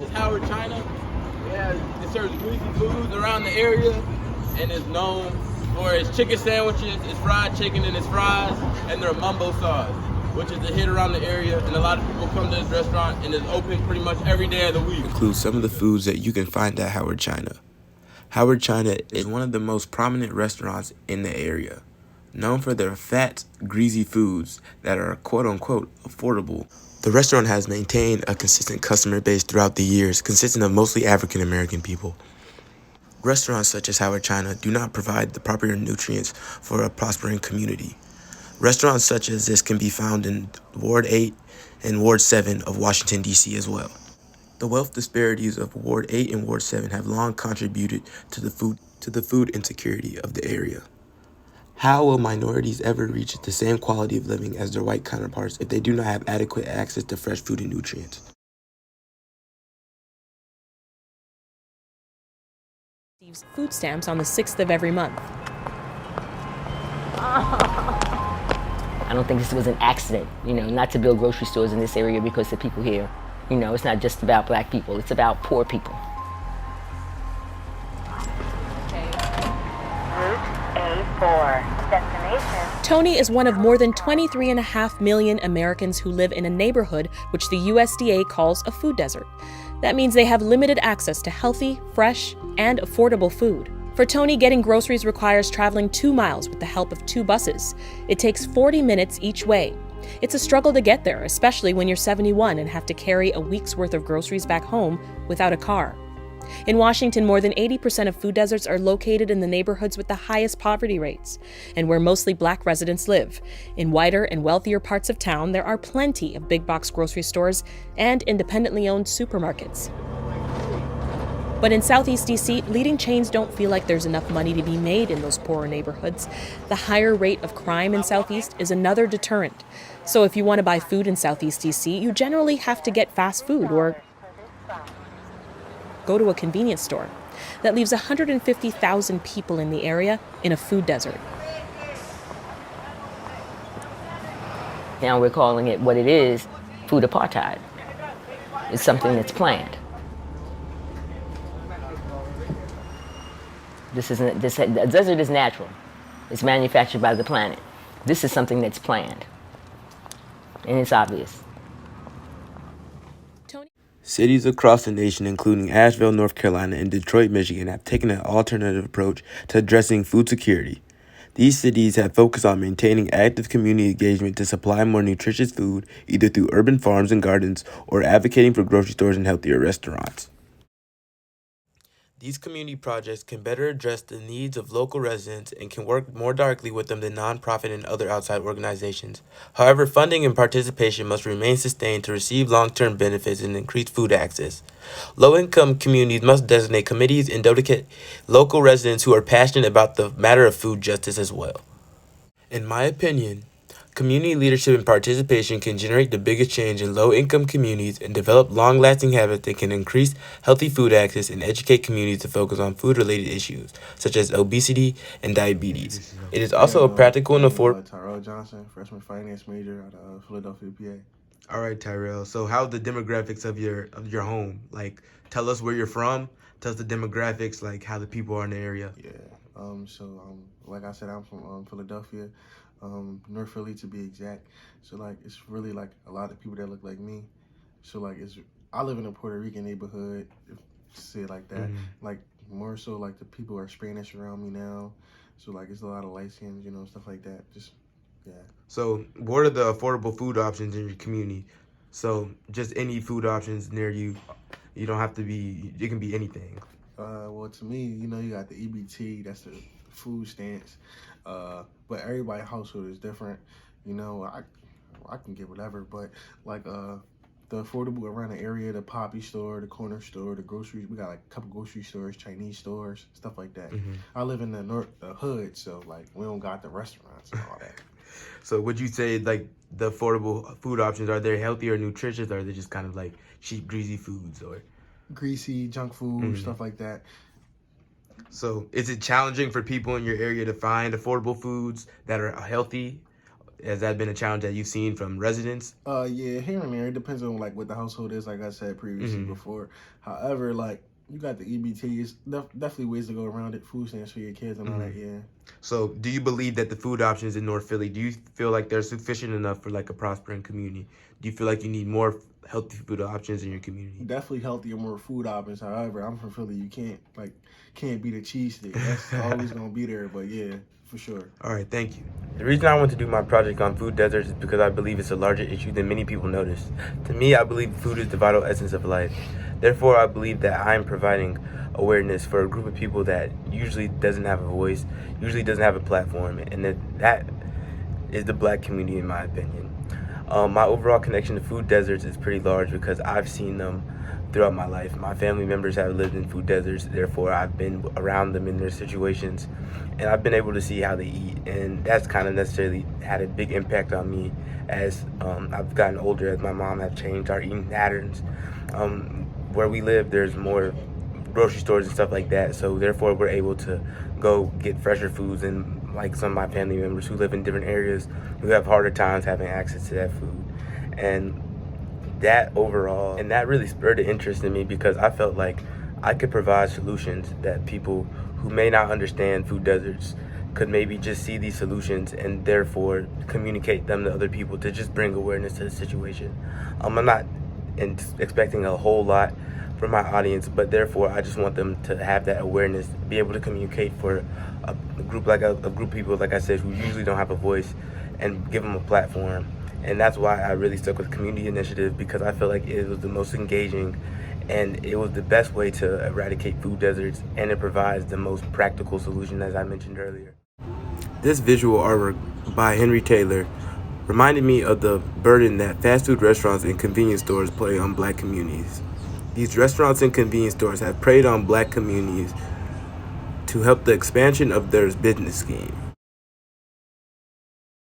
is Howard China. It serves greasy foods around the area and is known for its chicken sandwiches, its fried chicken and its fries, and their mumbo sauce, which is a hit around the area. And a lot of people come to this restaurant and it's open pretty much every day of the week. Includes some of the foods that you can find at Howard China. Howard China is one of the most prominent restaurants in the area, known for their fat, greasy foods that are quote-unquote affordable. The restaurant has maintained a consistent customer base throughout the years, consisting of mostly African American people. Restaurants such as Howard China do not provide the proper nutrients for a prospering community. Restaurants such as this can be found in Ward 8 and Ward 7 of Washington, D.C. as well. The wealth disparities of Ward 8 and Ward 7 have long contributed to the food insecurity of the area. How will minorities ever reach the same quality of living as their white counterparts if they do not have adequate access to fresh food and nutrients? Receives food stamps on the 6th of every month. I don't think this was an accident, not to build grocery stores in this area because the people here, it's not just about black people, it's about poor people. Route A4, destination. Tony is one of more than 23.5 million Americans who live in a neighborhood which the USDA calls a food desert. That means they have limited access to healthy, fresh, and affordable food. For Tony, getting groceries requires traveling 2 miles with the help of 2 buses. It takes 40 minutes each way. It's a struggle to get there, especially when you're 71 and have to carry a week's worth of groceries back home without a car. In Washington, more than 80% of food deserts are located in the neighborhoods with the highest poverty rates, and where mostly black residents live. In whiter and wealthier parts of town, there are plenty of big box grocery stores and independently owned supermarkets. But in Southeast DC, leading chains don't feel like there's enough money to be made in those poorer neighborhoods. The higher rate of crime in Southeast is another deterrent. So if you want to buy food in Southeast DC, you generally have to get fast food or go to a convenience store. That leaves 150,000 people in the area in a food desert. Now we're calling it what it is, food apartheid. It's something that's planned. The desert is natural. It's manufactured by the planet. This is something that's planned. And it's obvious. Cities across the nation, including Asheville, North Carolina, and Detroit, Michigan, have taken an alternative approach to addressing food security. These cities have focused on maintaining active community engagement to supply more nutritious food, either through urban farms and gardens or advocating for grocery stores and healthier restaurants. These community projects can better address the needs of local residents and can work more directly with them than nonprofit and other outside organizations. However, funding and participation must remain sustained to receive long-term benefits and increase food access. Low-income communities must designate committees and dedicate local residents who are passionate about the matter of food justice as well. In my opinion, community leadership and participation can generate the biggest change in low-income communities and develop long-lasting habits that can increase healthy food access and educate communities to focus on food-related issues, such as obesity and diabetes. It is also a practical and affordable... Tyrell Johnson, freshman finance major at Philadelphia, PA. All right, Tyrell. So how the demographics of your home? Like, tell us where you're from. Tell us the demographics, like how the people are in the area. Yeah. Like I said, I'm from Philadelphia. North Philly to be exact. So like it's really like a lot of people that look like me. So like I live in a Puerto Rican neighborhood, to say it like that. Mm-hmm. Like more so like the people are Spanish around me now. So like it's a lot of light skins, stuff like that. Just yeah. So what are the affordable food options in your community? So just any food options near you. You don't have to be, it can be anything. Well, to me, you got the EBT, that's the food stamps. But everybody's household is different. I can get whatever, but like the affordable around the area, the Poppy store, the corner store, the groceries, we got like a couple grocery stores, Chinese stores, stuff like that. Mm-hmm. I live in the hood, so like we don't got the restaurants and all that. So would you say like the affordable food options, are they healthy or nutritious, or are they just kind of like cheap, greasy foods or greasy junk food, mm-hmm. stuff like that? So is it challenging for people in your area to find affordable foods that are healthy Has that been a challenge that you've seen from residents? Yeah, here and there. It depends on like what the household is, like I said previously before. However, like you got the EBT, it's definitely ways to go around it. Food stamps for your kids and all that, yeah. So do you believe that the food options in North Philly, do you feel like they're sufficient enough for like a prospering community? Do you feel like you need more healthy food options in your community? Definitely healthier, more food options. However, I'm from Philly. You can't beat a cheese stick. That's always gonna be there. But yeah, for sure. All right, thank you. The reason I want to do my project on food deserts is because I believe it's a larger issue than many people notice. To me, I believe food is the vital essence of life. Therefore, I believe that I'm providing awareness for a group of people that usually doesn't have a voice, usually doesn't have a platform, and that is the Black community, in my opinion. My overall connection to food deserts is pretty large because I've seen them throughout my life. My family members have lived in food deserts, therefore I've been around them in their situations, and I've been able to see how they eat, and that's kind of necessarily had a big impact on me as I've gotten older, as my mom have changed our eating patterns. Where we live, there's more grocery stores and stuff like that, so therefore we're able to go get fresher foods, and like some of my family members who live in different areas who have harder times having access to that food. And that overall, and that really spurred the interest in me because I felt like I could provide solutions that people who may not understand food deserts could maybe just see these solutions and therefore communicate them to other people to just bring awareness to the situation. I'm not expecting a whole lot from my audience, but therefore I just want them to have that awareness, be able to communicate for a group of people, like I said, who usually don't have a voice, and give them a platform. And that's why I really stuck with community initiative, because I feel like it was the most engaging and it was the best way to eradicate food deserts, and it provides the most practical solution, as I mentioned earlier. This visual artwork by Henry Taylor reminded me of the burden that fast food restaurants and convenience stores play on Black communities. These restaurants and convenience stores have preyed on Black communities to help the expansion of their business scheme.